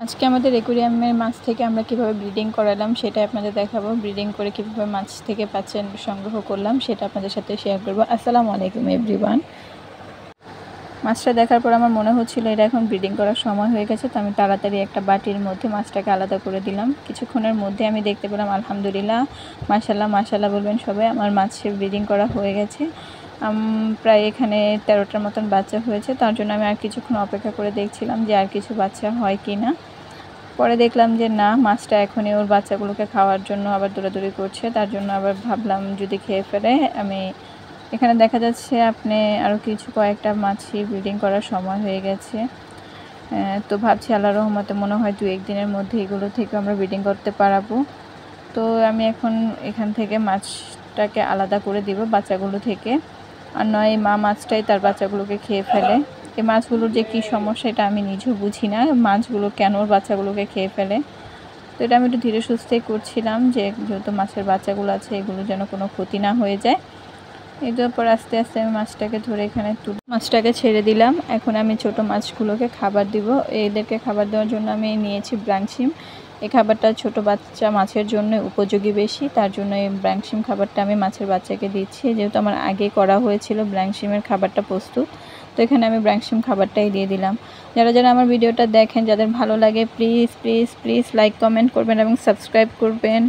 আজকে আমাদের অ্যাকুরিয়ামের মাছ থেকে আমরা কিভাবে ব্রিডিং করালাম সেটা আপনাদের দেখাবো। ব্রিডিং করে কিভাবে মাছ থেকে বাচ্চা সংগ্রহ করলাম সেটা আপনাদের সাথে শেয়ার করবো। আসসালামু আলাইকুম এভরিওয়ান। মাছটা দেখার পর আমার মনে হচ্ছিল এটা এখন ব্রিডিং করার সময় হয়ে গেছে, তো আমি তাড়াতাড়ি একটা বাটির মধ্যে মাছটাকে আলাদা করে দিলাম। কিছুক্ষণের মধ্যে আমি দেখতে পেলাম আলহামদুলিল্লাহ, মাশাল্লাহ মাশাল্লাহ বলবেন সবাই, আমার মাছের ব্রিডিং করা হয়ে গেছে। প্রায় এখানে 13টার মতন বাচ্চা হয়েছে। তার জন্য আমি আর কিছুক্ষণ অপেক্ষা করে দেখছিলাম যে আর কিছু বাচ্চা হয় কি না। পরে দেখলাম যে না, মাছটা এখনই ওর বাচ্চাগুলোকে খাওয়ার জন্য আবার দৌড়াদৌড়ি করছে। তার জন্য আবার ভাবলাম যদি খেয়ে ফেলে। আমি এখানে দেখা যাচ্ছে আপনি আরও কয়েকটা মাছই ব্রিডিং করার সময় হয়ে গেছে। তো ভাবছি আল্লাহর রহমতে মনে হয় 2-1 দিনের মধ্যে এগুলো থেকে আমরা ব্রিডিং করতে পারবো। তো আমি এখন এখান থেকে মাছটাকে আলাদা করে দিব বাচ্চাগুলো থেকে, আর নয় মা মাছটাই তার বাচ্চাগুলোকে খেয়ে ফেলে। এই মাছগুলোর যে কী সমস্যা এটা আমি নিজেও বুঝি না, মাছগুলো কেন ওর বাচ্চাগুলোকে খেয়ে ফেলে। তো এটা আমি একটু ধীরে সুস্থে করছিলাম, যে যেহেতু মাছের বাচ্চাগুলো আছে এগুলো যেন কোনো ক্ষতি না হয়ে যায়। এটার পর আস্তে আস্তে আমি মাছটাকে ধরে এখানে মাছটাকে ছেড়ে দিলাম। এখন আমি ছোট মাছগুলোকে খাবার দিব। এদেরকে খাবার দেওয়ার জন্য আমি নিয়েছি ব্রাংশিম। এই খাবারটা ছোট বাচ্চা মাছের জন্য উপযোগী বেশি, তার জন্য এই ব্রাংশিম খাবারটা আমি মাছের বাচ্চাকে দিচ্ছি। যেহেতু আমার আগে করা হয়েছিল ব্রাংশিমের খাবারটা প্রস্তুত, তো এখানে আমি ব্রাংশিম খাবারটাই দিয়ে দিলাম। যারা যারা আমার ভিডিওটা দেখেন, যাদের ভালো লাগে please please please like comment করবেন এবং সাবস্ক্রাইব করবেন।